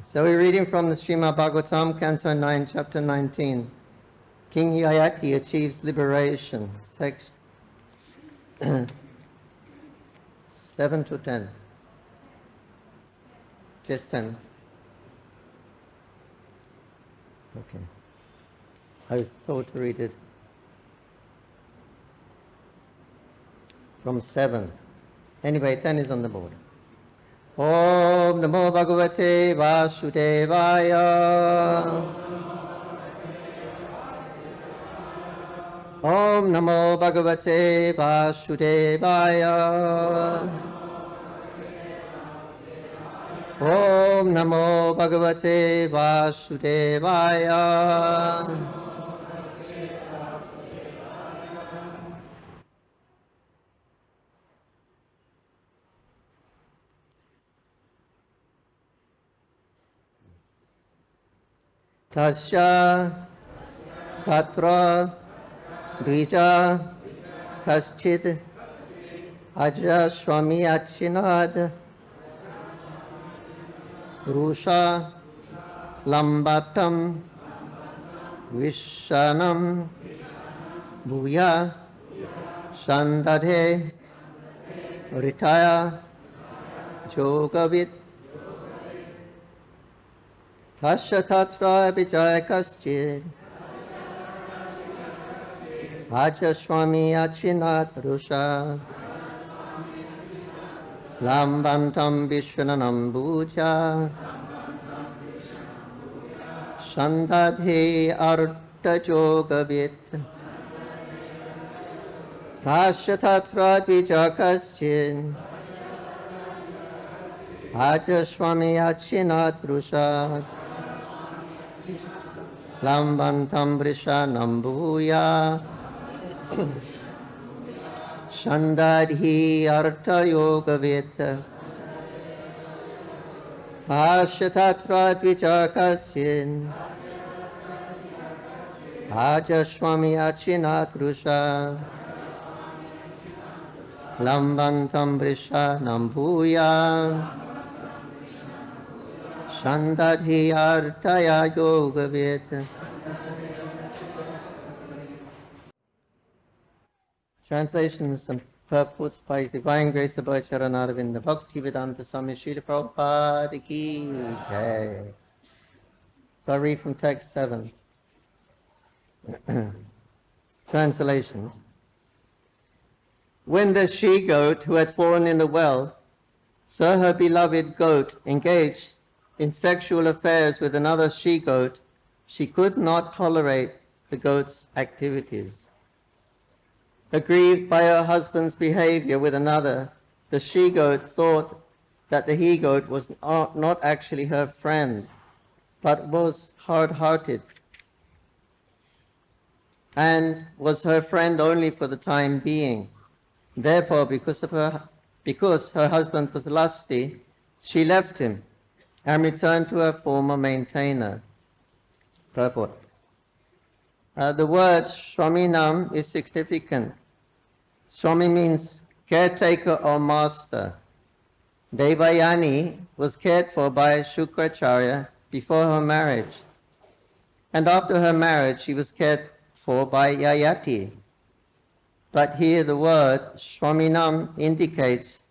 So we're reading from the Shrimad Bhagavatam, Canto 9, Chapter 19. King Yayati achieves liberation. Text 7 to 10. Just 10. Okay. I was told to read it from 7. Anyway, 10 is on the board. Om Namo Bhagavate Vasudevaya. Om Namo Bhagavate Vasudevaya. Om Namo Bhagavate Vasudevaya. Tasya Tatra Dvija Kaschid Aja Swami Achinad Rusha Lambatam Vishanam Bhuya Sandadhe Ritaya Jogavit Tasya Tatra Vijaya Kaschid Aja Swami Achinat Rusha Lambantam Vishwananam Bhuja Sandadhe Arta Jogavit Tasya Tatra Vijaya Kaschid Aja Swami Achinat Rusha Lambantam Vrishanam Bhuya Shandadhi Artha Yogavit Tashatatra Dvijakasyin Aja Swami Achinat Rusha Lambantam Vrishanam Bhuya Shandadhi Artaya Yogavit. Translations and purports by His Divine Grace of Charanaravinda Bhaktivedanta Swami Srila Prabhupada Ki Jai. So I read from text 7. Translations. When the she-goat who had fallen in the well saw her beloved goat engaged in sexual affairs with another she-goat, she could not tolerate the goat's activities. Aggrieved by her husband's behavior with another, the she-goat thought that the he-goat was not actually her friend, but was hard-hearted, and was her friend only for the time being. Therefore, because her husband was lusty, she left him and returned to her former maintainer. Purport. The word Swaminam is significant. Swami means caretaker or master. Devayani was cared for by Shukracharya before her marriage, and after her marriage she was cared for by Yayati. But here the word Swaminam indicates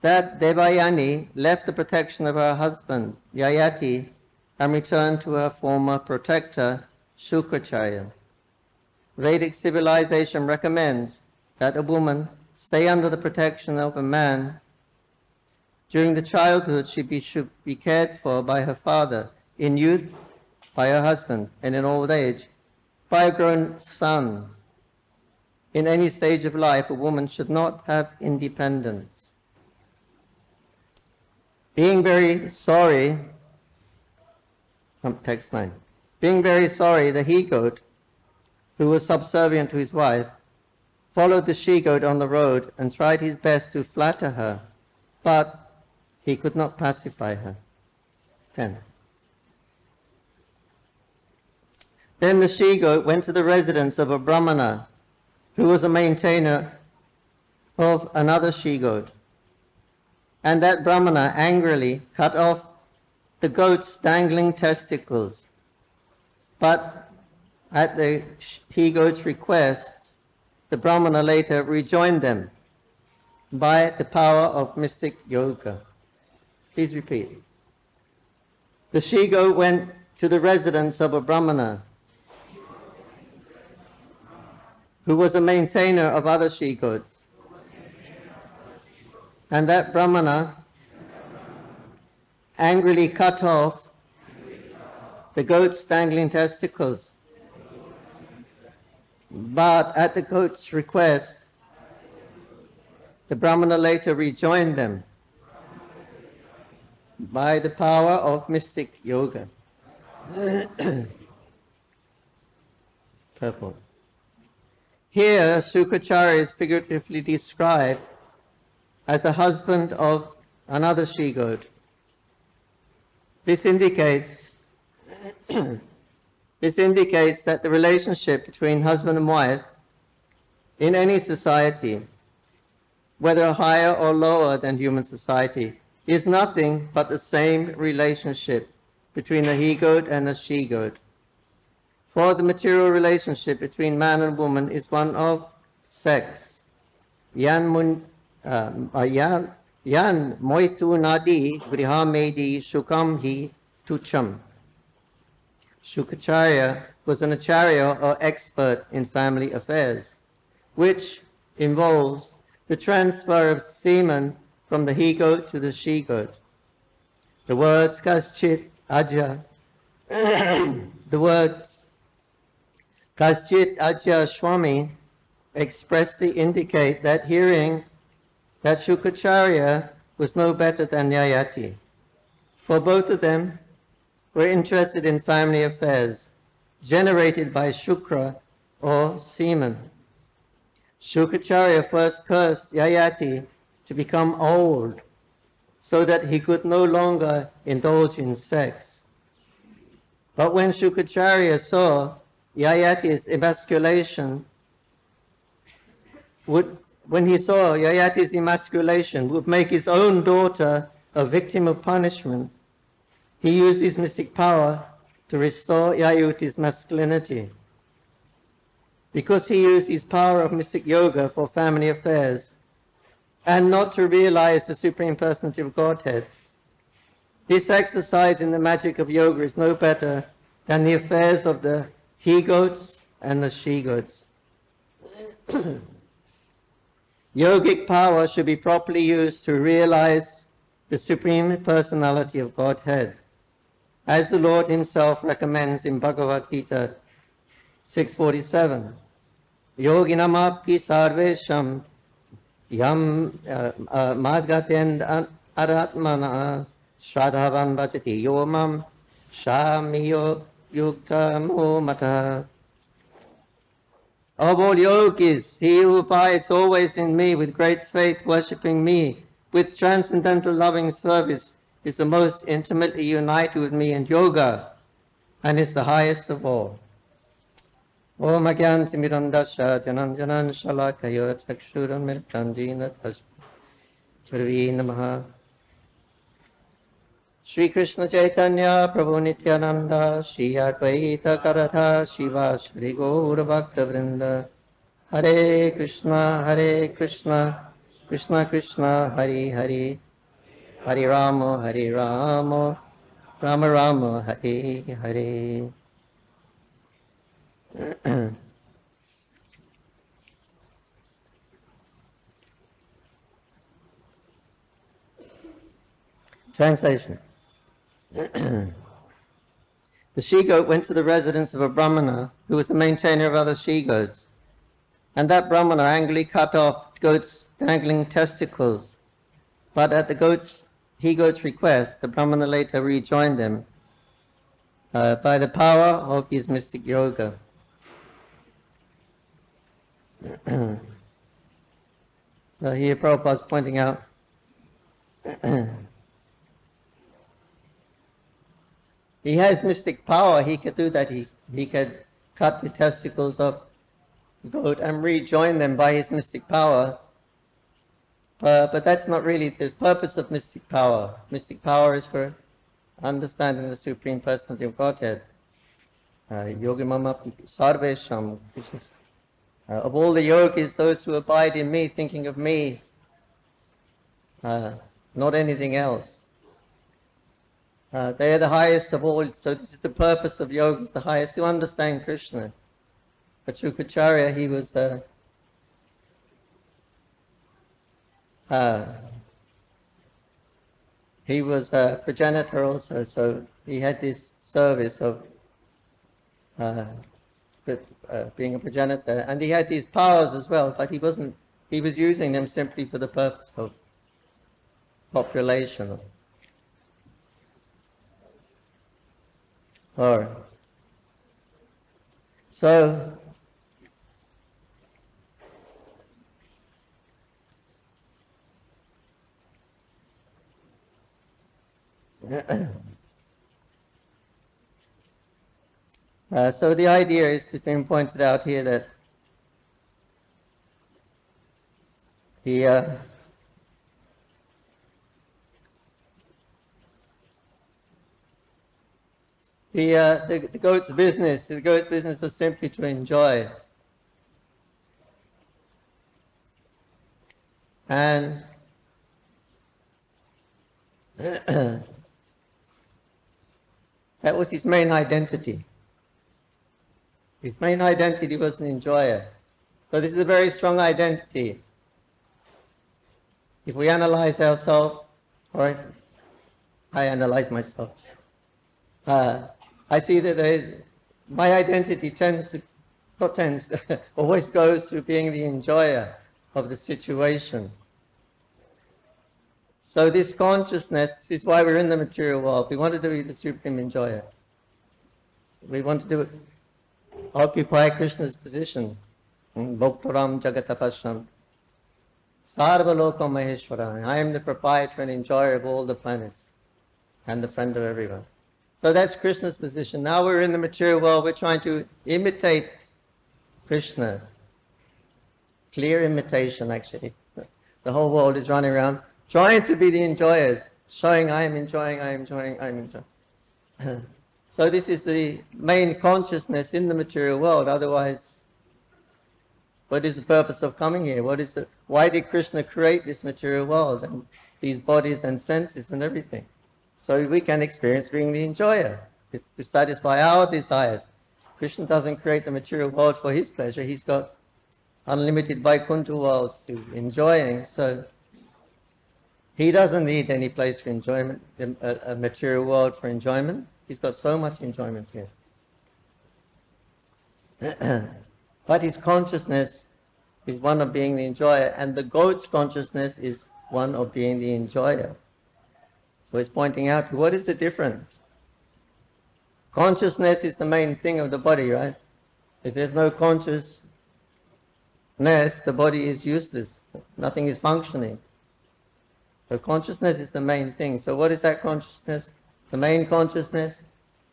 that Devayani left the protection of her husband, Yayati, and returned to her former protector, Shukracharya. Vedic civilization recommends that a woman stay under the protection of a man. During the childhood, she should be cared for by her father, in youth by her husband, and in old age by a grown son. In any stage of life, a woman should not have independence. Being very sorry, text 9. Being very sorry, the he-goat, who was subservient to his wife, followed the she-goat on the road and tried his best to flatter her, but he could not pacify her. 10. Then the she-goat went to the residence of a brahmana, who was a maintainer of another she-goat. And that brahmana angrily cut off the goat's dangling testicles. But at the he-goat's request, the Brahmana later rejoined them by the power of mystic yoga. Please repeat. The she-goat went to the residence of a Brahmana who was a maintainer of other she-goats. And that Brahmana angrily cut off the goat's dangling testicles. But at the goat's request, the Brahmana later rejoined them by the power of mystic yoga. Purport. Here, Shukracharya is figuratively described as the husband of another she-goat. This indicates that the relationship between husband and wife in any society, whether higher or lower than human society, is nothing but the same relationship between the he-goat and the she-goat. For the material relationship between man and woman is one of sex. Yan moitu nadi grihamedi shukam hi tucham. Shukracharya was an acharya or expert in family affairs, which involves the transfer of semen from the he-goat to the she-goat. The words kaschit ajya, the words kaschit ajya swami expressly indicate that hearing that Shukracharya was no better than Yayati, for both of them were interested in family affairs generated by Shukra or semen. Shukracharya first cursed Yayati to become old so that he could no longer indulge in sex. But when Shukracharya saw Yayati's emasculation, would make his own daughter a victim of punishment, he used his mystic power to restore Yayati's masculinity. Because he used his power of mystic yoga for family affairs and not to realize the Supreme Personality of Godhead, this exercise in the magic of yoga is no better than the affairs of the he-goats and the she-goats. Yogic power should be properly used to realize the Supreme Personality of Godhead, as the Lord himself recommends in Bhagavad Gita 6:47. Yoginamapi sarvesham yam madgaten aratmana shradhavan bhajati yomam shamiyo yukta mata. Of all yogis, he who abides always in me with great faith, worshipping me with transcendental loving service, is the most intimately united with me in yoga and is the highest of all. Om Agyanti Mirandasha Jananjanan Shalakaya Chakshuram Mirtandina Tasvi Namaha. Shri Krishna Chaitanya Prabhu Nityananda Shri Advaita Karatha Shiva Shri Gaura Bhakta Vrinda. Hare Krishna Krishna Krishna Hare Hare, Hare Rama Rama Rama Hare Hare. Translation. The she-goat went to the residence of a Brahmana who was the maintainer of other she-goats, and that Brahmana angrily cut off the goat's dangling testicles. But at the he-goat's request, the Brahmana later rejoined them by the power of his mystic yoga. So here Prabhupada is pointing out he has mystic power. He could do that. He could cut the testicles of the goat and rejoin them by his mystic power. But that's not really the purpose of mystic power. Mystic power is for understanding the Supreme Personality of Godhead. Yogimama Sarvesham, which is of all the yogis, those who abide in me, thinking of me, not anything else. They are the highest of all, so this is the purpose of yoga, the highest, to understand Krishna. But Shukracharya, he was a progenitor also, so he had this service of being a progenitor, and he had these powers as well, but he was using them simply for the purpose of population. Or so so the idea is being pointed out here that the goat's business was simply to enjoy. And that was his main identity. His main identity was an enjoyer. So this is a very strong identity. If we analyze ourselves, all right, I analyze myself. I see that my identity always goes to being the enjoyer of the situation. So this consciousness, this is why we're in the material world. We want to be the supreme enjoyer. We want to occupy Krishna's position. Bhoktaram Jagatapashram. Sarvalokam Maheshwara. I am the proprietor and enjoyer of all the planets and the friend of everyone. So that's Krishna's position. Now we're in the material world, we're trying to imitate Krishna. Clear imitation, actually. The whole world is running around trying to be the enjoyers, showing I am enjoying, I am enjoying, I am enjoying. So this is the main consciousness in the material world. Otherwise, what is the purpose of coming here? Why did Krishna create this material world and these bodies and senses and everything? So we can experience being the enjoyer. It's to satisfy our desires. Krishna doesn't create the material world for his pleasure. He's got unlimited Vaikuntha worlds to enjoying. So he doesn't need any place for enjoyment, a material world for enjoyment. He's got so much enjoyment here. But his consciousness is one of being the enjoyer, and the goat's consciousness is one of being the enjoyer. So it's pointing out, what is the difference? Consciousness is the main thing of the body, right? If there's no consciousness, the body is useless. Nothing is functioning. So consciousness is the main thing. So what is that consciousness? The main consciousness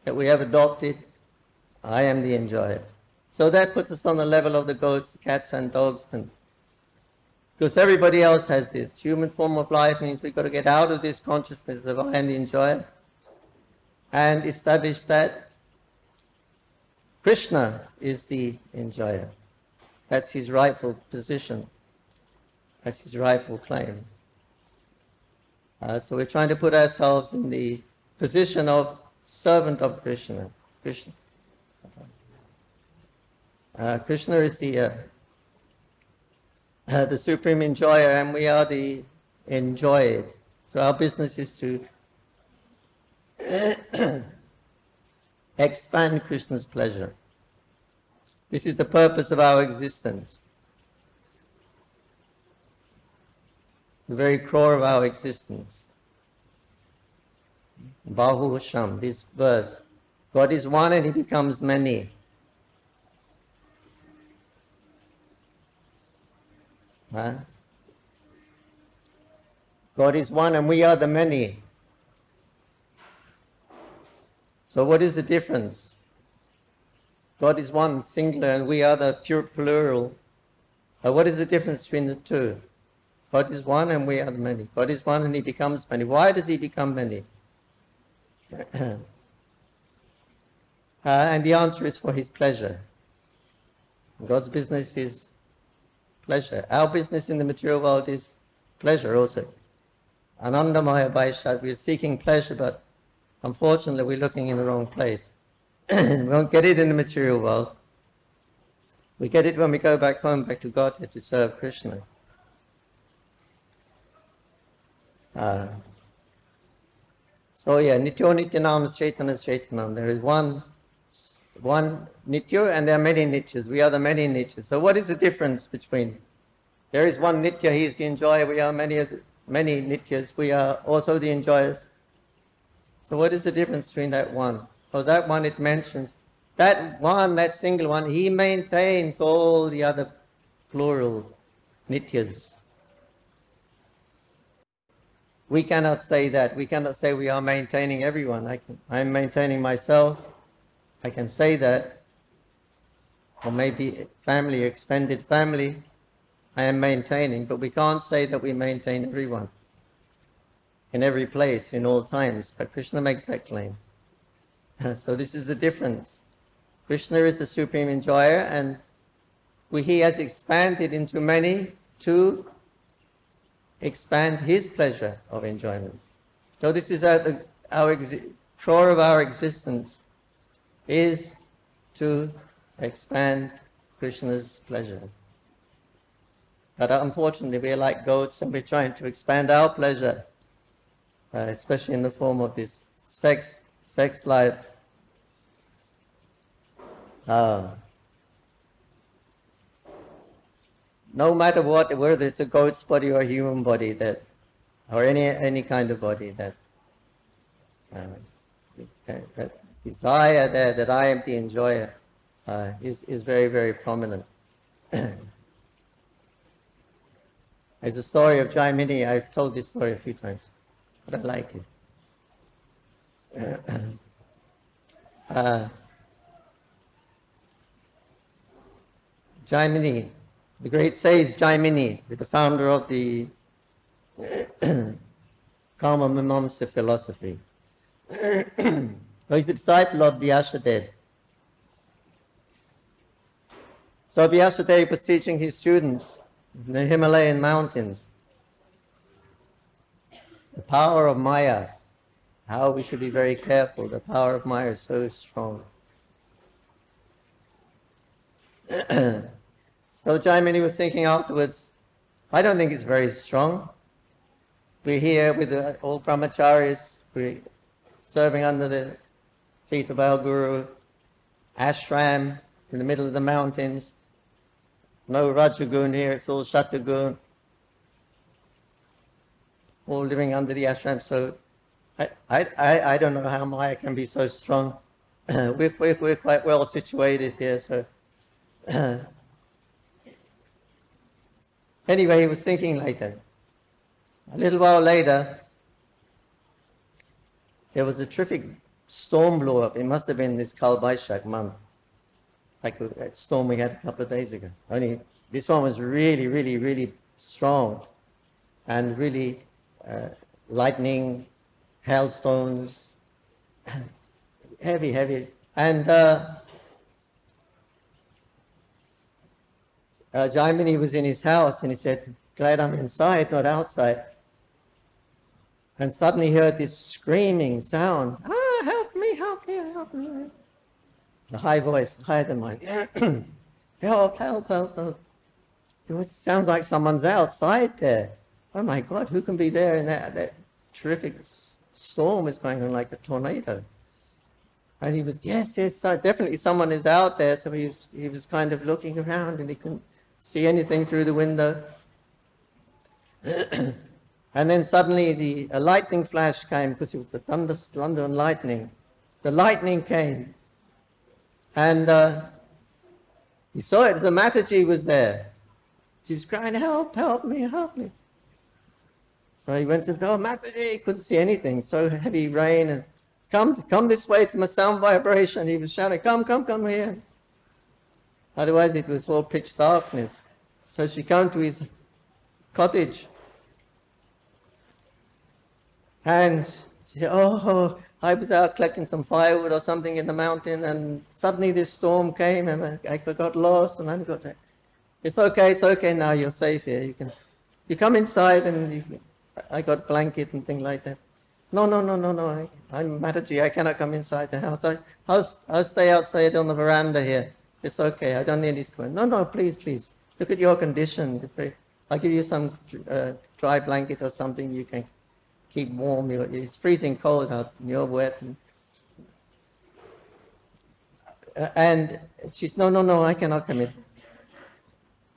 that we have adopted, I am the enjoyer. So that puts us on the level of the goats, cats and dogs, and because everybody else has this. Human form of life means we've got to get out of this consciousness of I am the enjoyer and establish that Krishna is the enjoyer. That's his rightful position. That's his rightful claim. So we're trying to put ourselves in the position of servant of Krishna. Krishna is the supreme enjoyer, and we are the enjoyed. So our business is to expand Krishna's pleasure. This is the purpose of our existence. The very core of our existence. Bahu Sham, this verse. God is one and he becomes many. Huh? God is one and we are the many. So what is the difference? God is one, singular, and we are the pure plural. What is the difference between the two? God is one and we are the many. God is one and he becomes many. Why does he become many? And the answer is for his pleasure. God's business is pleasure. Our business in the material world is pleasure also. Anandamaya Vaishad, we're seeking pleasure, but unfortunately we're looking in the wrong place. We won't get it in the material world. We get it when we go back home, back to Godhead to serve Krishna. So yeah, Nityo Nityanam Chaitana Chaitanam. There is one Nitya and there are many Nityas. We are the many Nityas. So what is the difference between? There is one Nitya, he is the enjoyer. We are many Nityas. We are also the enjoyers. So what is the difference between that one? For that one it mentions, that one, that single one, he maintains all the other plural Nityas. We cannot say that. We cannot say we are maintaining everyone. I am maintaining myself. I can say that. Or maybe family, extended family, I am maintaining. But we can't say that we maintain everyone in every place, in all times. But Krishna makes that claim. So this is the difference. Krishna is the supreme enjoyer, and he has expanded into many to expand his pleasure of enjoyment. So this is our core of our existence, is to expand Krishna's pleasure. But unfortunately we are like goats and we're trying to expand our pleasure, especially in the form of this sex life. No matter what, whether it's a goat's body or a human body, or any kind of body, that desire there, that I am the enjoyer, is very, very prominent. There's a story of Jaimini. I've told this story a few times, but I like it. Jaimini, the great sage Jaimini, the founder of the Karma Mimamsa philosophy. He's a disciple of Vyasadeva. So Vyasadeva was teaching his students in the Himalayan mountains the power of Maya, how we should be very careful. The power of Maya is so strong. So Jaimini was thinking afterwards, I don't think it's very strong. We're here with all brahmacharis, we're serving under the feet of our guru, ashram in the middle of the mountains. No Rajagun here, it's all Shatagun. All living under the ashram. So I don't know how Maya can be so strong. We're quite well situated here, so anyway, he was thinking like that. A little while later, there was a terrific storm blew up. It must have been this Kal Vaishak month, like that storm we had a couple of days ago. Only this one was really, really, really strong, and really lightning, hailstones, heavy. And Jaimini was in his house, and he said, glad I'm inside, not outside. And suddenly he heard this screaming sound. Help me, help me, help me. The high voice, higher than mine. Help. It sounds like someone's outside there. Oh my God, who can be there in that terrific storm is going on like a tornado? And he was, yes, so definitely someone is out there. So he was kind of looking around and he couldn't see anything through the window. And then suddenly a lightning flash came, because it was a thunder and lightning. The lightning came. And he saw it. The Mataji was there. She was crying, help me, help me. So he went to the door, Mataji, couldn't see anything. So heavy rain, and come this way to my sound vibration. He was shouting, come here. Otherwise it was all pitch darkness. So she came to his cottage. And She said, oh, I was out collecting some firewood or something in the mountain, and suddenly this storm came, and I got lost, and I got there. It's okay now, you're safe here. You come inside, and I got a blanket and things like that. No, I'm Mataji, I cannot come inside the house. I'll stay outside on the veranda here. It's okay, I don't need you to come in. No, please. Look at your condition. I'll give you some dry blanket or something you can keep warm. It's freezing cold out and you're wet. And she's, no, I cannot come in.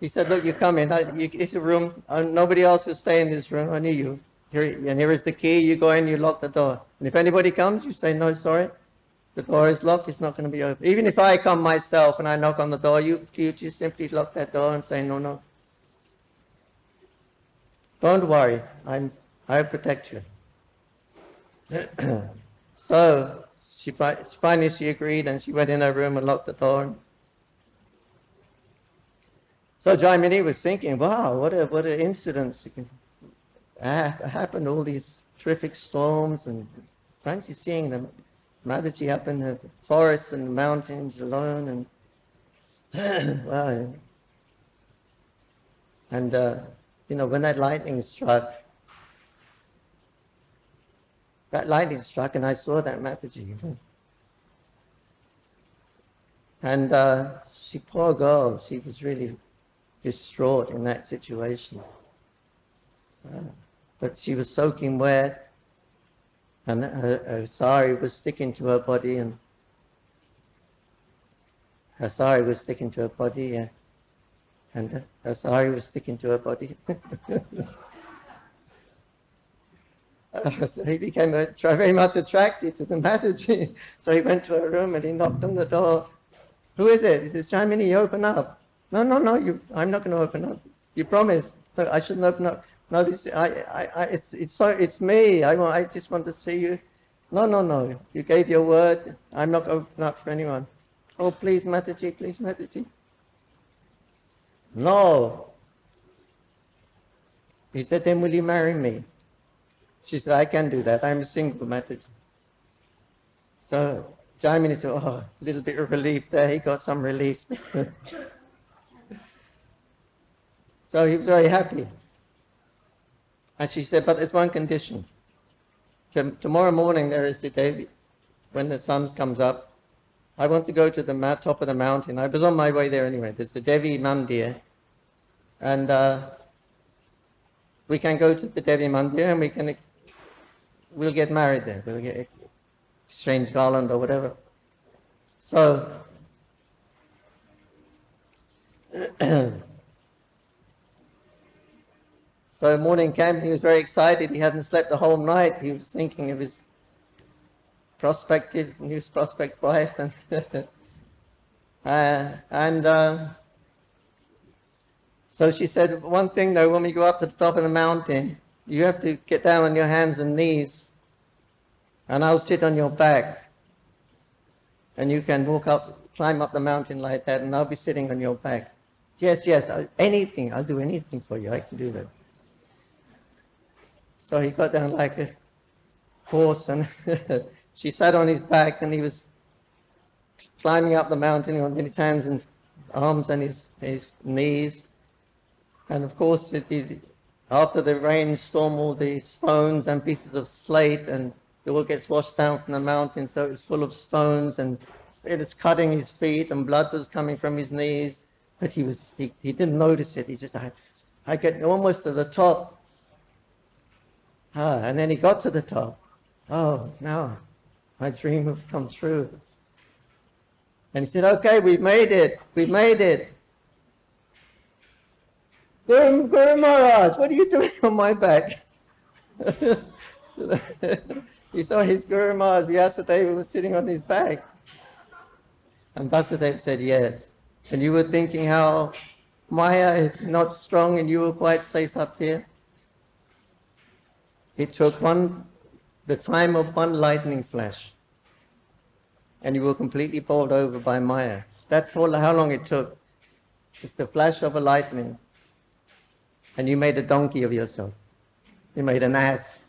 He said, look, you come in. It's a room. Nobody else will stay in this room, only you. Here is the key. You go in, you lock the door. And if anybody comes, you say, no, sorry. The door is locked. It's not going to be open. Even if I come myself and I knock on the door, you just simply lock that door and say, no. Don't worry. I'll protect you. So finally she agreed, and she went in her room and locked the door. So Jaimini was thinking, wow, what a incidents happened, all these terrific storms, and fancy seeing them. Mataji up in the forests and the mountains alone, and wow. And when that lightning struck, and I saw that Mataji. And she, poor girl, she was really distraught in that situation. But she was soaking wet, and her sari was sticking to her body, and her sari was sticking to her body, and her sari was sticking to her body. So he became very much attracted to the Mataji. So he went to her room and he knocked on the door. Who is it? He says, Jaimini, open up. No, I'm not going to open up. You promised. So I shouldn't open up. No, it's me. I just want to see you. No. You gave your word. I'm not going to open up for anyone. Oh, please, Mataji. No. He said, then will you marry me? She said, I can do that. I'm a single Mataji. So Jaimini said, oh, a little bit of relief there. He got some relief. So he was very happy. And she said, but there's one condition. Tomorrow morning there is the day when the sun comes up. I want to go to the top of the mountain. I was on my way there anyway. There's the Devi Mandir. And we can go to the Devi Mandir and we'll get married there. We'll get exchange garland or whatever. So so morning came, he was very excited. He hadn't slept the whole night. He was thinking of his new prospect wife. So she said, one thing though, when we go up to the top of the mountain, you have to get down on your hands and knees, and I'll sit on your back. And you can climb up the mountain like that, and I'll be sitting on your back. Yes, anything. I'll do anything for you. I can do that. So he got down like a horse, and she sat on his back, and he was climbing up the mountain on his hands and arms and his knees. And of course, after the rainstorm, all the stones and pieces of slate, and it all gets washed down from the mountain, so it's full of stones, and it was cutting his feet, and blood was coming from his knees. But he didn't notice it. He just, I get almost to the top. And then he got to the top. Oh, now my dream has come true. And he said, okay, we've made it. Guru Maharaj, what are you doing on my back? He saw his Guru Maharaj, Vyasadeva, was sitting on his back. And Vasudeva said, yes. And you were thinking how Maya is not strong and you were quite safe up here? It took the time of one lightning flash, and you were completely bowled over by Maya. That's how long it took. Just the flash of a lightning. And you made a donkey of yourself. You made an ass.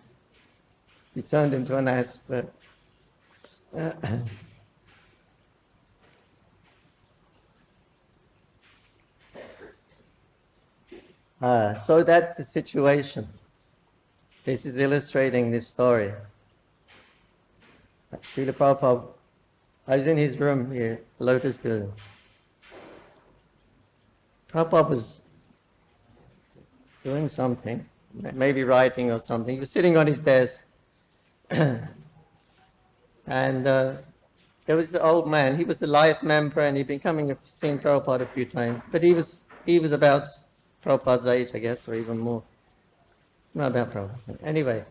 He turned into an ass, but so that's the situation. This is illustrating this story. Srila Prabhupada, I was in his room here, the Lotus Building. Prabhupada was doing something, maybe writing or something. He was sitting on his desk. And there was the old man. He was a life member and he'd been seeing Prabhupada a few times. But he was about Prabhupada's age, I guess, or even more. Not about Prabhupada. Anyway.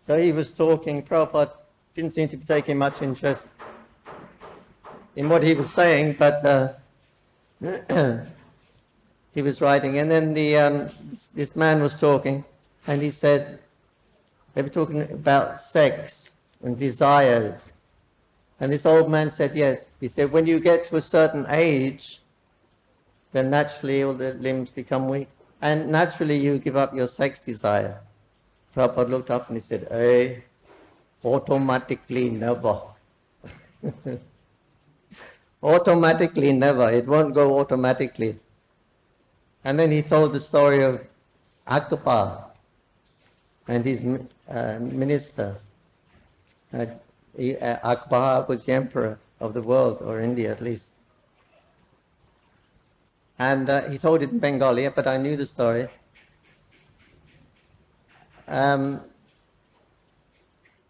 So he was talking. Prabhupada didn't seem to be taking much interest in what he was saying, but he was writing. And then this man was talking, and he said, they were talking about sex and desires. And this old man said, yes. He said, when you get to a certain age, then naturally all the limbs become weak. And naturally you give up your sex desire. Prabhupada looked up and he said, hey, automatically never. Automatically never. It won't go automatically. And then he told the story of Akbar and his minister. Akbar was the emperor of the world, or India at least. And he told it in Bengali, but I knew the story.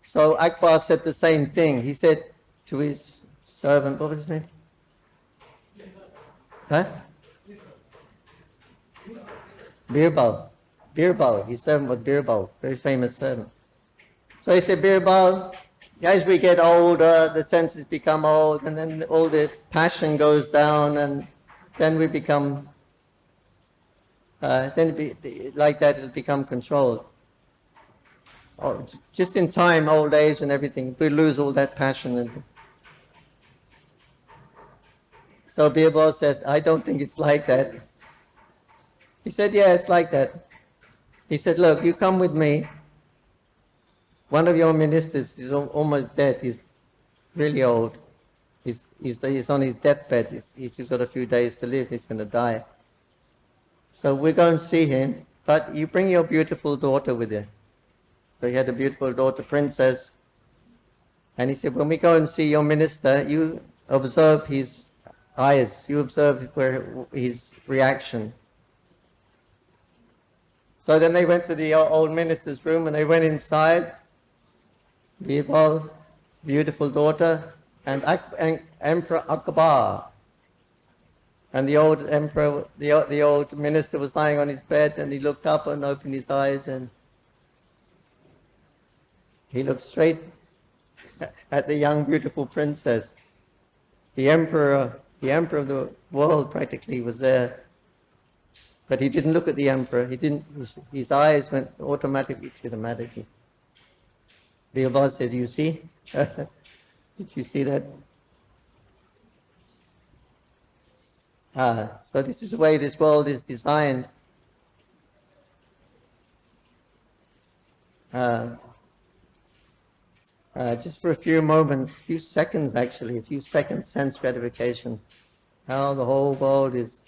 So Akbar said the same thing. He said to his servant, what was his name? Huh? Birbal. Birbal. His servant was Birbal, very famous servant. So he said, Birbal, as we get older, the senses become old, and then all the passion goes down, and then we become, like that, it'll become controlled. Oh, just in time, old age and everything, we lose all that passion. And so Birbal said, I don't think it's like that. He said, yeah, it's like that. He said, look, you come with me. One of your ministers is almost dead. He's really old. He's on his deathbed. He's just got a few days to live. He's going to die. So we're going to see him, but you bring your beautiful daughter with you. So he had a beautiful daughter, princess. And he said, when we go and see your minister, you observe his eyes. You observe his reaction. So then they went to the old minister's room and they went inside. Birbal, beautiful daughter, and Emperor Akbar. And the old emperor, the old minister was lying on his bed, and he looked up and opened his eyes, and he looked straight at the young, beautiful princess. The emperor of the world practically was there. But he didn't look at the emperor. His eyes went automatically to the Mataji. Birbal said, you see? Did you see that? So this is the way this world is designed. Just for a few moments, a few seconds actually, a few seconds sense gratification. How the whole world is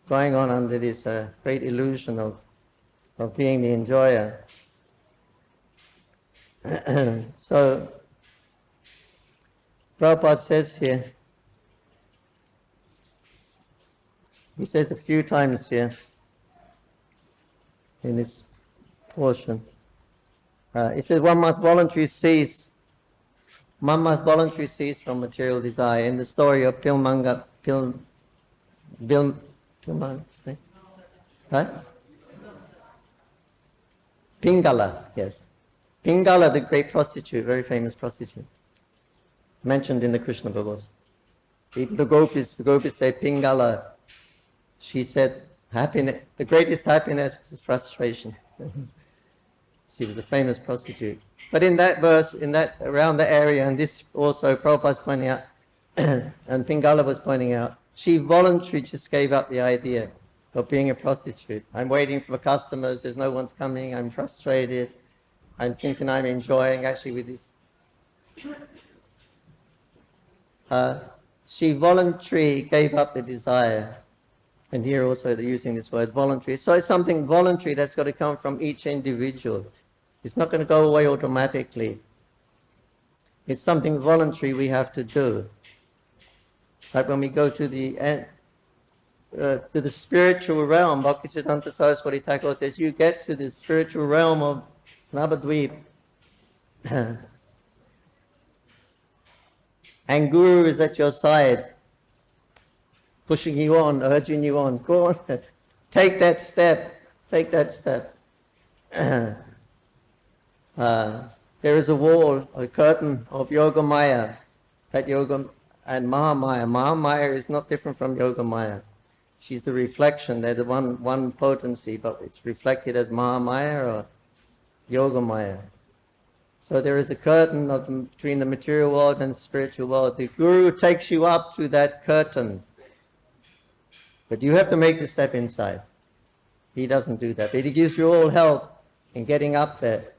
going on under this great illusion of being the enjoyer. So, Prabhupada says here, he says a few times here in this portion, he says one must voluntarily cease from material desire. In the story of Pingala, yes. Pingala, the great prostitute, very famous prostitute, mentioned in the Krishna Bhagavatam. Even the gopis say Pingala. She said, happiness, the greatest happiness was frustration. She was a famous prostitute. But in that verse, around the area, and this also Prabhupada's pointing out, and Pingala was pointing out, she voluntarily just gave up the idea of being a prostitute. I'm waiting for customers, there's no one's coming, I'm frustrated. I'm thinking I'm enjoying actually with this. She voluntarily gave up the desire. And here also they're using this word voluntary. So it's something voluntary that's got to come from each individual. It's not going to go away automatically. It's something voluntary we have to do. Like when we go to the spiritual realm, Bhaktisiddhanta Saraswati Thakur says, you get to the spiritual realm of Navadvip. And Guru is at your side, pushing you on, urging you on. Go on, take that step, take that step. There is a wall, a curtain of Yoga Maya, that Yoga and Mahamaya. Mahamaya is not different from Yoga Maya. She's the reflection, they're the one potency, but it's reflected as Mahamaya or Yoga Maya. So there is a curtain between the material world and the spiritual world. The Guru takes you up to that curtain. But you have to make the step inside. He doesn't do that. But he gives you all help in getting up there.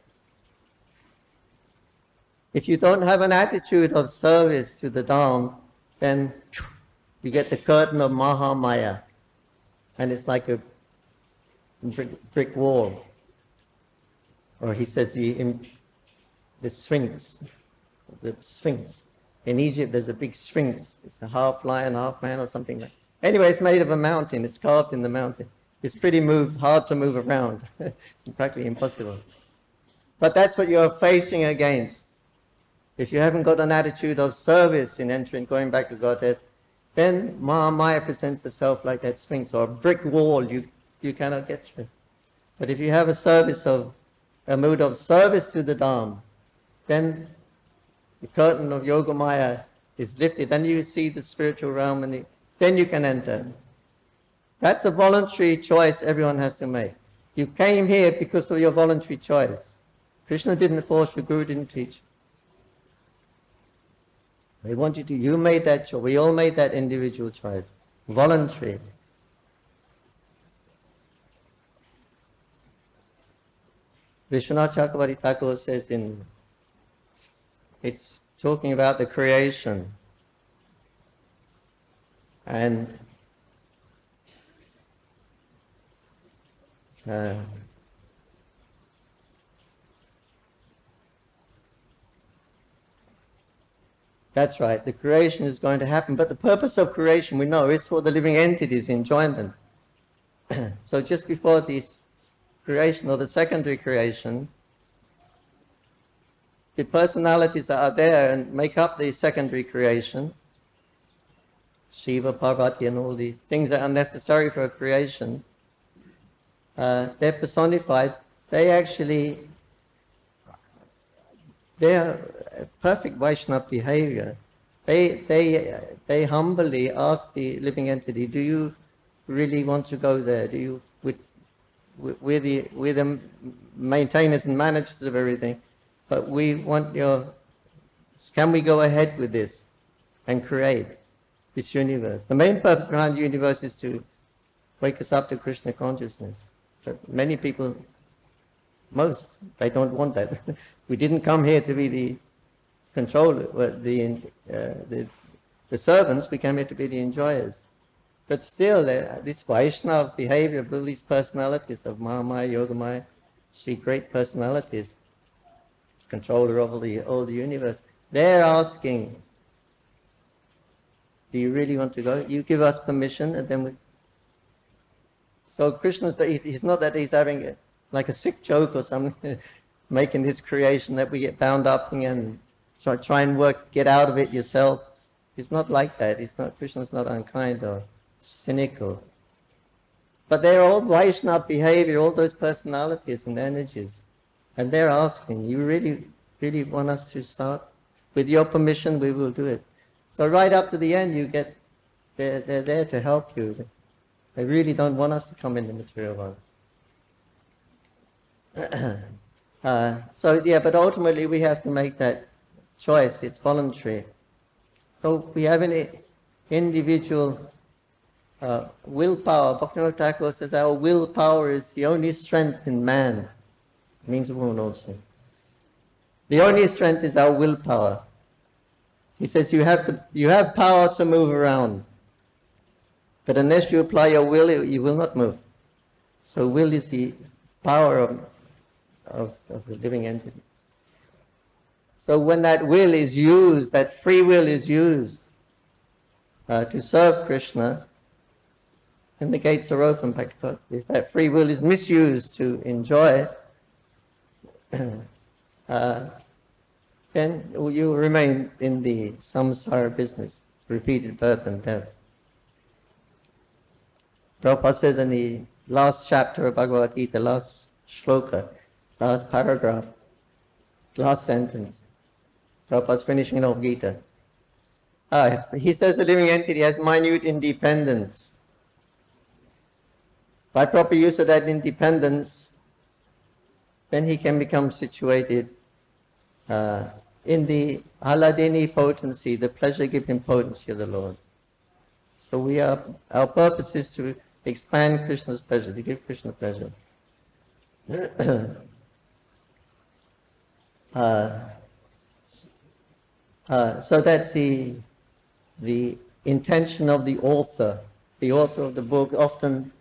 If you don't have an attitude of service to the Dham, then you get the curtain of Mahamaya. And it's like a brick wall. Or he says the Sphinx. The Sphinx. In Egypt there's a big Sphinx. It's a half lion, half man or something like that. Anyway, it's made of a mountain. It's carved in the mountain. It's pretty hard to move around. It's practically impossible. But that's what you're facing against. If you haven't got an attitude of service in entering, going back to Godhead, then Mahamaya presents itself like that Sphinx or a brick wall you cannot get through. But if you have a mood of service to the Dham, then the curtain of Yoga Maya is lifted and you see the spiritual realm and then you can enter. That's a voluntary choice everyone has to make. You came here because of your voluntary choice. Krishna didn't force you, Guru didn't teach. They want you to, you made that choice. We all made that individual choice. Voluntary. Vishwanath Chakravarti Thakur says it's talking about the creation. And that's right, the creation is going to happen, but the purpose of creation, we know, is for the living entities' enjoyment. So just before this creation, or the secondary creation, the personalities that are there and make up the secondary creation, Shiva, Parvati, and all the things that are necessary for a creation, they're personified. They're perfect Vaishnava behavior. They humbly ask the living entity, do you really want to go there? Do you, we're the maintainers and managers of everything, but we want can we go ahead with this and create this universe? The main purpose behind the universe is to wake us up to Krishna consciousness. But many people, they don't want that. We didn't come here to be the controller, the servants. We came here to be the enjoyers. But still, this Vaishnava behavior of all these personalities of Mahamaya, Yogamaya, great personalities, controller of all the universe, they're asking, do you really want to go? You give us permission, and then we... So Krishna, he's not that he's having like a sick joke or something, making this creation that we get bound up in and try and get out of it yourself. It's not like that. Krishna's not unkind or cynical. But they're all Vaishnava behavior, all those personalities and energies. And they're asking, you really, really want us to start? With your permission, we will do it. So right up to the end, they're there to help you. They really don't want us to come in the material world. But ultimately we have to make that choice. It's voluntary. So we have an individual willpower. Bhaktivinoda Thakur says our willpower is the only strength in man. It means woman also. The only strength is our willpower. He says you have power to move around, but unless you apply your will, you will not move. So will is the power of the living entity. So when that will is used, that free will is used to serve Krishna, then the gates are open back to God. If that free will is misused to enjoy, then you remain in the samsara business, repeated birth and death. Prabhupada says in the last chapter of Bhagavad Gita, last shloka, last paragraph, last sentence, Prabhupada's finishing off Gita. He says the living entity has minute independence. By proper use of that independence, then he can become situated in the Haladini potency, the pleasure-giving potency of the Lord. So our purpose is to expand Krishna's pleasure, to give Krishna pleasure. So that's the intention of the author. The author of the book often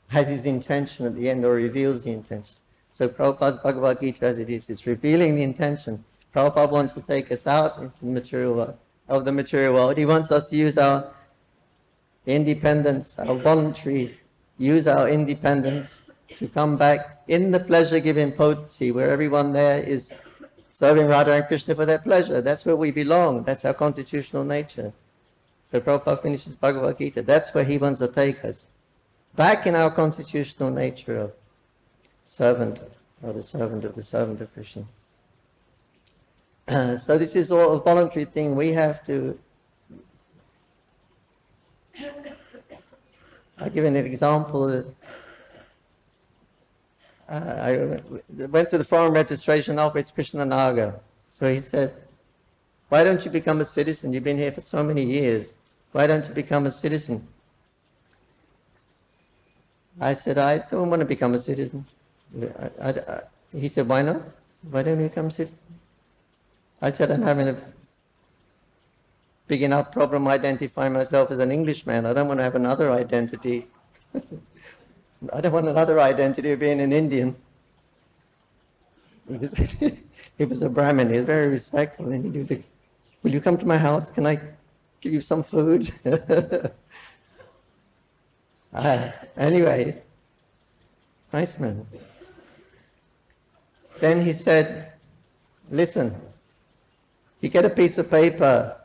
has his intention at the end, or reveals the intention. So Prabhupada's Bhagavad Gita, as it is, it's revealing the intention. Prabhupada wants to take us out into the material world, He wants us to use our independence, our voluntary, use our independence to come back in the pleasure-giving potency, where everyone there is serving Radha and Krishna for their pleasure. That's where we belong. That's our constitutional nature. So Prabhupada finishes Bhagavad Gita. That's where he wants to take us. Back in our constitutional nature of servant, or the servant of Krishna. So this is all a voluntary thing. We have to... I'll give an example. I went to the foreign registration office, Krishna Naga. So he said, why don't you become a citizen? You've been here for so many years. Why don't you become a citizen? I said, I don't want to become a citizen. He said, why not? Why don't you become a citizen? I said, I'm having a big enough problem identifying myself as an Englishman. I don't want to have another identity. I don't want another identity of being an Indian. He was a Brahmin. He was very respectful. And he said, will you come to my house? Can I give you some food? Anyway, nice man. Then he said, listen, you get a piece of paper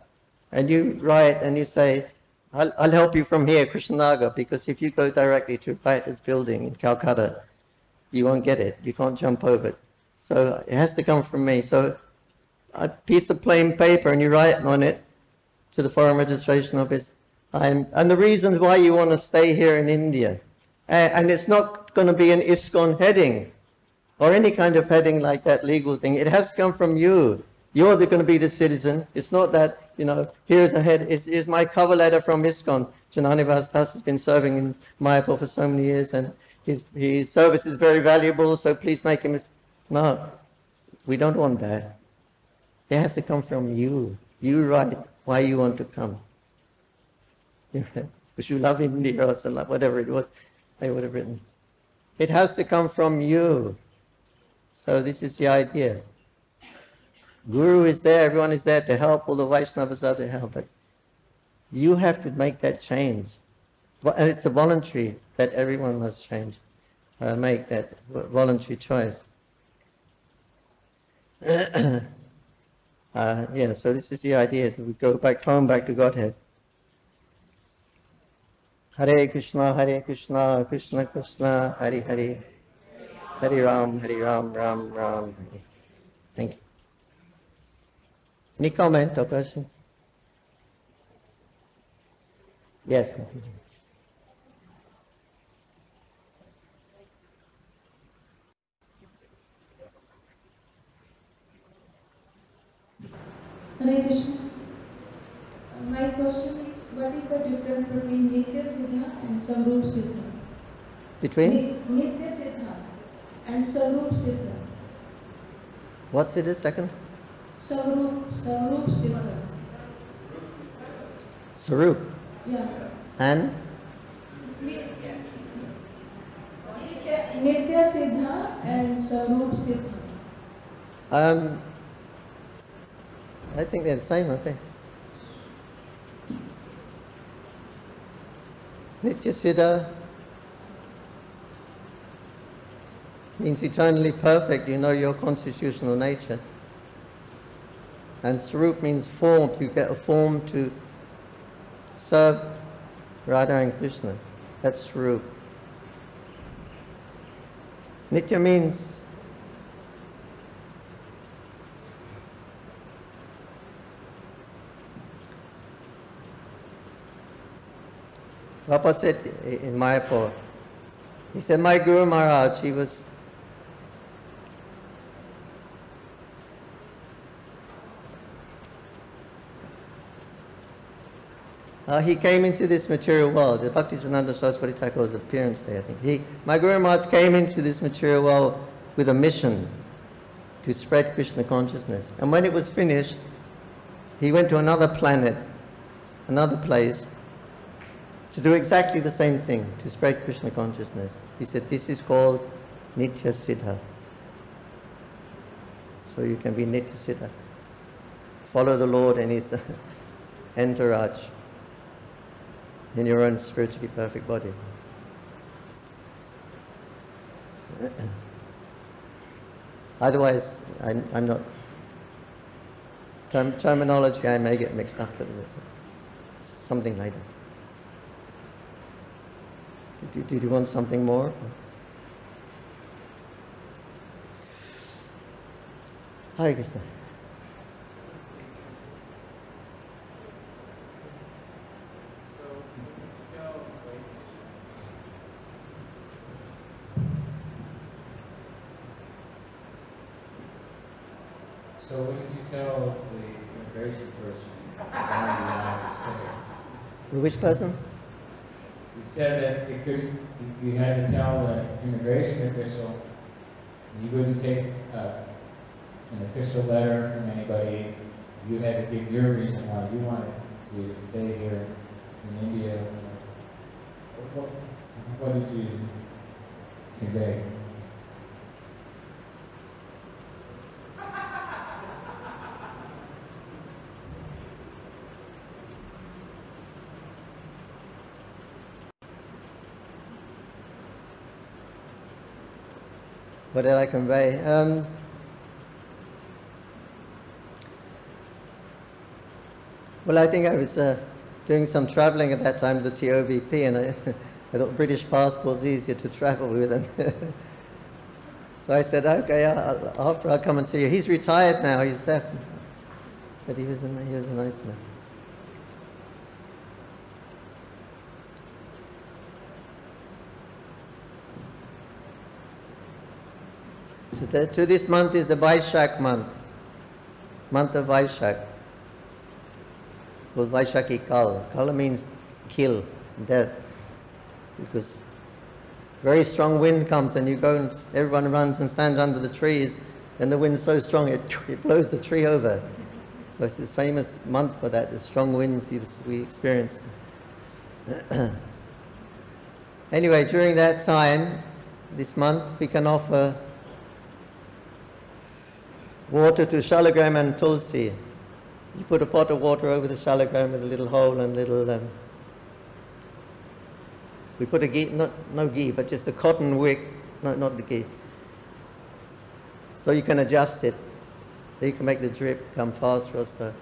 and you write and you say, I'll help you from here, Krishnanagar, because if you go directly to Writer's building in Calcutta, you won't get it. You can't jump over it. So it has to come from me. So a piece of plain paper and you write on it to the foreign registration office. And the reasons why you want to stay here in India. And it's not going to be an ISKCON heading or any kind of heading like that, legal thing. It has to come from you. You're going to be the citizen. It's not that, here's a head. It's my cover letter from ISKCON. Jananivas has been serving in Mayapur for so many years, and his service is very valuable, so please make him... No, we don't want that. It has to come from you. You write why you want to come. Because you love India or something, whatever it was, they would have written. It has to come from you. So this is the idea. Guru is there, everyone is there to help, all the Vaishnavas are there to help, but you have to make that change. And it's a voluntary that everyone must change, make that voluntary choice. So this is the idea, that we go back home, back to Godhead. Hare Krishna, Krishna Krishna, Hare Hare, Hare Ram, Ram Ram, Hare. Thank you. Any comment or question? Yes. Hare Krishna. My question is, what is the difference between Nitya Siddha and Sarup Siddha? Between? Nitya Siddha and Sarup Siddha. What's it, the second? Sarup Siddha. Sarup. Yeah. And? Nitya Siddha and Sarup Siddha. I think they're the same, aren't they? Nitya Siddha means eternally perfect, you know your constitutional nature. And Sarup means form, you get a form to serve Radha and Krishna. That's Sarup. Nitya means Prabhupada said in Mayapur, he said, my Guru Maharaj, he came into this material world. The Bhaktisiddhanta Saraswati Thakur's appearance there, I think. My Guru Maharaj came into this material world with a mission to spread Krishna consciousness. And when it was finished, he went to another planet, another place, to do exactly the same thing, to spread Krishna consciousness. He said, this is called Nitya Siddha. So you can be Nitya Siddha. Follow the Lord and his entourage in your own spiritually perfect body. Otherwise, I'm not... terminology I may get mixed up with this. Something like that. Did you want something more? Hare Krishna. So what did you tell the immigration person regarding the United States? Which person? You said that you had to tell the immigration official you wouldn't take an official letter from anybody. You had to give your reason why you wanted to stay here in India. What did you convey? What did I convey? Well, I think I was doing some traveling at that time, the TOVP, and I thought British passport's easier to travel with. And so I said, okay, after I'll come and see you. He's retired now, he's left. But he was a nice man. To this month is the Vaishak month of Vaishak. It's called Vaishaki Kal. Kala means kill, death. Because very strong wind comes and you go and everyone runs and stands under the trees, and the wind's so strong it blows the tree over. So it's this famous month for that, the strong winds we experience. Anyway, during that time, this month, we can offer water to shalagram and tulsi. You put a pot of water over the shalagram with a little hole and little... we put a ghee, no ghee, but just a cotton wick, not the ghee. So you can adjust it. So you can make the drip come faster or slow.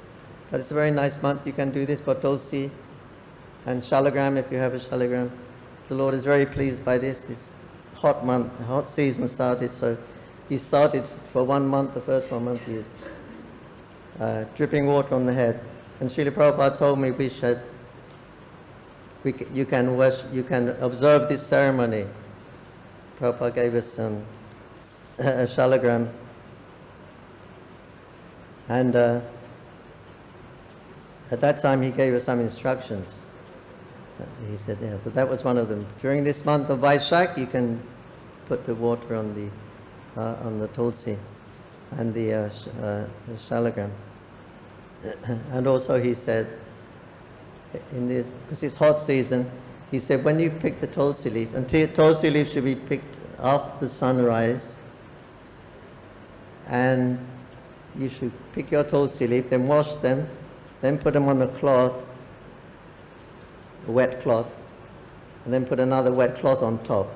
But it's a very nice month. You can do this for tulsi and shalagram if you have a shalagram. The Lord is very pleased by this. It's hot month, hot season started, so he started for 1 month, the first 1 month he is dripping water on the head. And Srila Prabhupada told me you can observe this ceremony. Prabhupada gave us a shalagram. And at that time he gave us some instructions. He said, yeah, so that was one of them. During this month of Vaishak, you can put the water on the tulsi. and the shalagram. And also he said, because it's hot season, he said when you pick the tulsi leaf, and tulsi leaf should be picked after the sunrise, and you should pick your tulsi leaf, then wash them, then put them on a cloth, a wet cloth, and then put another wet cloth on top.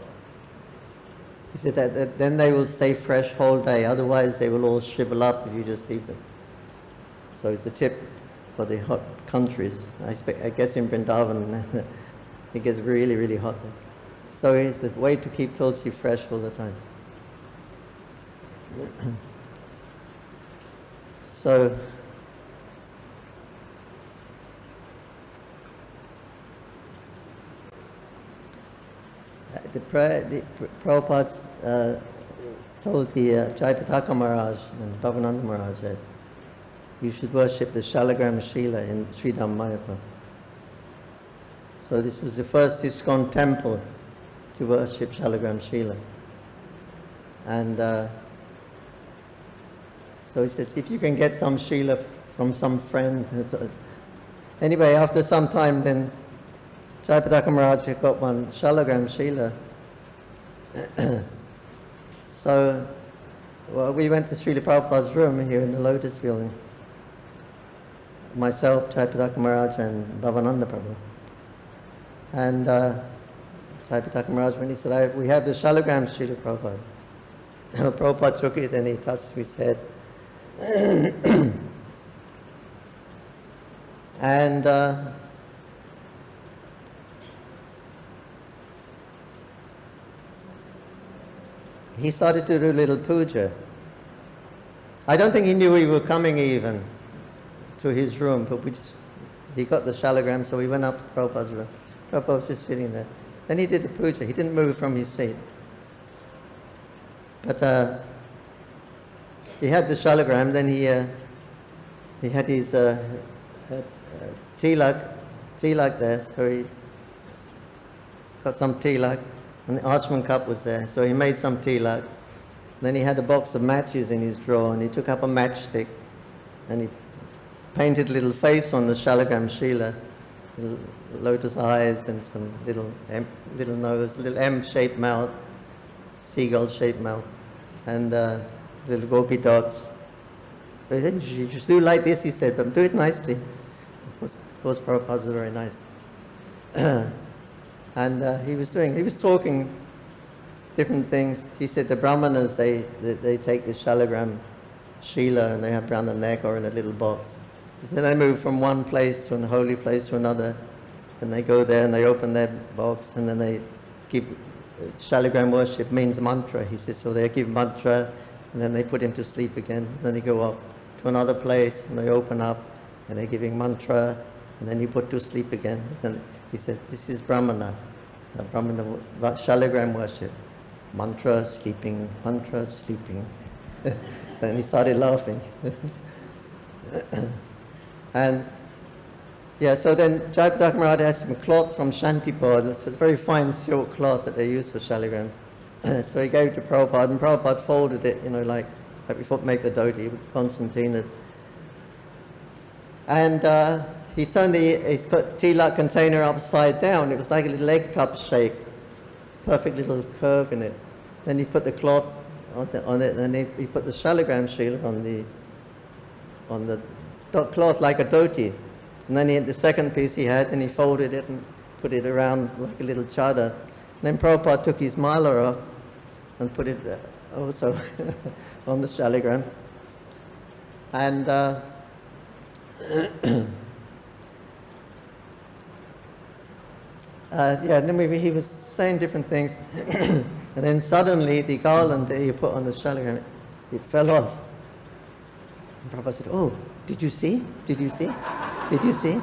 He said that then they will stay fresh whole day, otherwise they will all shrivel up if you just leave them. So it's a tip for the hot countries. I guess in Vrindavan it gets really, really hot there. So it's a way to keep tulsi fresh all the time. So the Prabhupada told the Jayapataka Maharaj and Bhavananda Maharaj that you should worship the Shalagram Shila in Sri Dham Mayapur. So this was the first ISKCON temple to worship Shalagram Shila. And so he said, if you can get some Shila from some friend. Anyway, after some time then Jayapataka Maharaj got one Shalagram Shila. So well, we went to Srila Prabhupada's room here in the Lotus building. Myself, Jayapataka Maharaj and Bhavananda Prabhu. And Jayapataka Maharaj, when he said, we have the Shalagram Srila Prabhupada. Prabhupada took it and he touched his head. And he started to do a little puja. I don't think he knew we were coming even to his room, but he got the shalagram, so we went up to Prabhupada's room. Prabhupada was just sitting there. Then he did the puja. He didn't move from his seat. But he had the shalagram, then he had his tilak there, so he got some tilak, and the Archman cup was there, so he made some tilak. Then he had a box of matches in his drawer, and he took up a matchstick, and he painted a little face on the Shalagram Shila, little lotus eyes and some little nose, little M-shaped mouth, seagull-shaped mouth, and little gopi dots. You should do like this, he said, but do it nicely. Of course, Prabhupada was very nice. And he was talking different things. He said the Brahmanas, they take the Shalagram Shila and they have it around the neck or in a little box. He said they move from one place to a holy place to another, and they go there and they open their box and then they give Shalagram worship means mantra. He says, so they give mantra and then they put him to sleep again. Then they go up to another place and they open up and they're giving mantra and then you put to sleep again. Then he said, this is Brahmana Shalagram worship. Mantra, sleeping, mantra, sleeping. Then he started laughing. And yeah, so then Jayapataka Maharaj has some cloth from Shantipur. It's a very fine silk cloth that they use for Shalagram. So he gave it to Prabhupada, and Prabhupada folded it, like before make the dhoti, with Constantine. And he turned his tilak container upside down. It was like a little egg cup shape. Perfect little curve in it. Then he put the cloth on it, and he put the Shalagram Shila on the cloth like a dhoti. And then the second piece he had, and he folded it and put it around like a little chadar. And then Prabhupada took his mala off and put it also on the Shalagram. And yeah, and then he was saying different things. And then suddenly the garland that he put on the Shalagram, it fell off. And Prabhupada said, oh, did you see? Did you see? Did you see?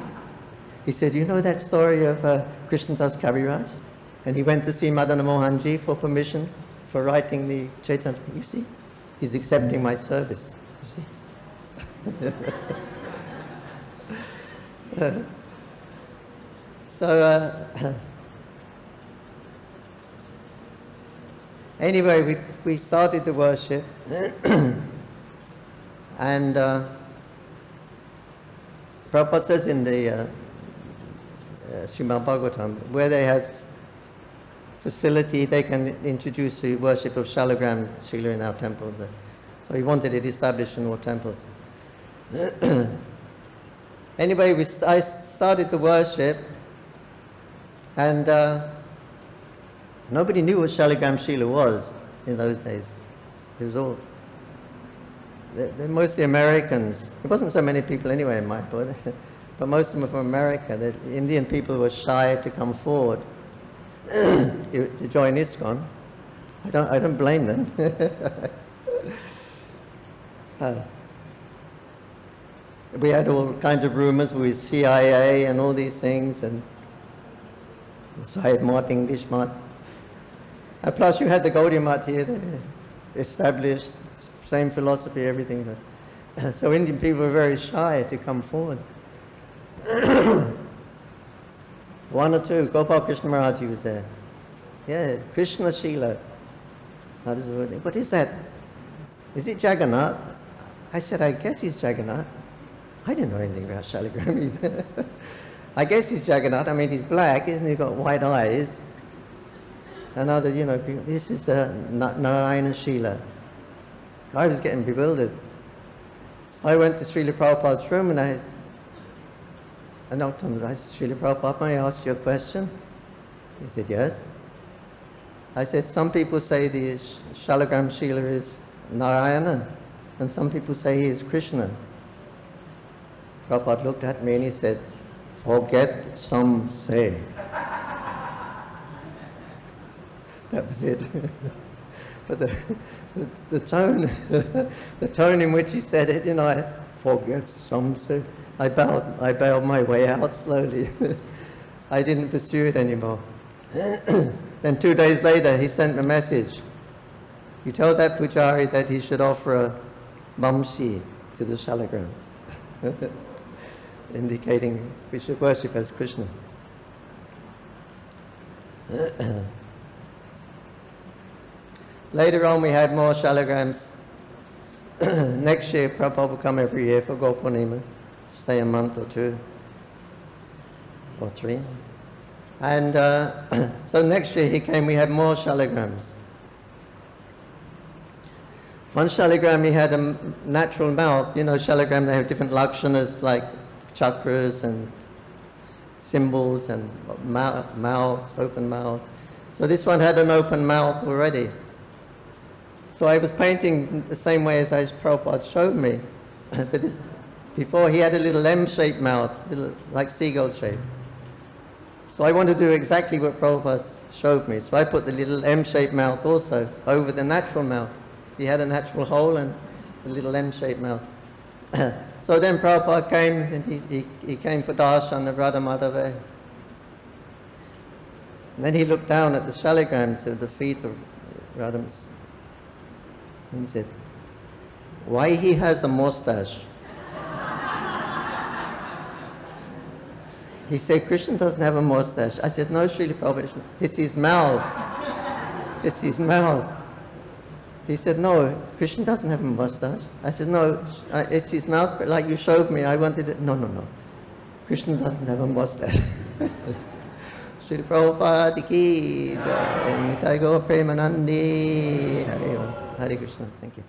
He said, you know that story of Krishnadas Kaviraj? And he went to see Madana Mohanji for permission for writing the Chaitanya. You see? He's accepting my service. You see? So anyway, we started the worship. And Prabhupada says in the Shrimad Bhagavatam, where they have facility, they can introduce the worship of Shalagram Srila in our temples. So he wanted it established in all temples. Anyway, I started the worship, and nobody knew what Shalagram Srila was in those days. It was all, they're mostly Americans. There wasn't so many people anyway in Mayapur, but most of them were from America. The Indian people were shy to come forward to join ISKCON. I don't blame them. We had all kinds of rumors with CIA and all these things, and Sahib Mat, English Mat. And plus you had the Gaudiya Mat here, they established, same philosophy, everything. So Indian people were very shy to come forward. One or two, Gopal Krishna Maharaj was there. Yeah, Krishna Shila. What is that? Is it Jagannath? I said, I guess he's Jagannath. I didn't know anything about Shalagram either. I guess he's Jagannath. I mean, he's black, isn't he? He's got white eyes. And other, you know, people, this is Narayana Shila. I was getting bewildered. So I went to Srila Prabhupada's room and I knocked on the door. I said, Srila Prabhupada, may I ask you a question? He said, yes. I said, some people say the Shalagram Shila is Narayana, and some people say he is Krishna. Prabhupada looked at me and he said, forget some say. That was it. But the tone, the tone in which he said it, you know, I forget some say. I bowed my way out slowly. I didn't pursue it anymore. Then 2 days later, he sent a message. You tell that pujari that he should offer a bamshi to the Shalagram, indicating we should worship as Krishna. Later on, we had more Shalagrams. Next year, Prabhupada will come every year for Gopurnima, stay a month or 2 or 3. And so next year he came, we had more Shalagrams. One Shalagram, he had a natural mouth. You know, Shalagram, they have different lakshanas like chakras and symbols and mouths, open mouths. So this one had an open mouth already. So I was painting the same way as Prabhupada showed me. But before he had a little M-shaped mouth, little, like seagull shape. So I wanted to do exactly what Prabhupada showed me. So I put the little M-shaped mouth also over the natural mouth. He had a natural hole and a little M-shaped mouth. So then Prabhupada came, and he came for darshan of Radha Madhava. And then he looked down at the shalagrams of the feet of Radha. And he said, why he has a mustache? He said, Krishna doesn't have a mustache. I said, no, Srila Prabhupada, it's his mouth. It's his mouth. He said, no, Krishna doesn't have a mustache. I said, no, it's his mouth, but like you showed me, I wanted it. No, no, no. Krishna doesn't have a mustache. Srila Prabhupada ki jai, Nitai Gaur Premanandi. Hare Krishna. Thank you.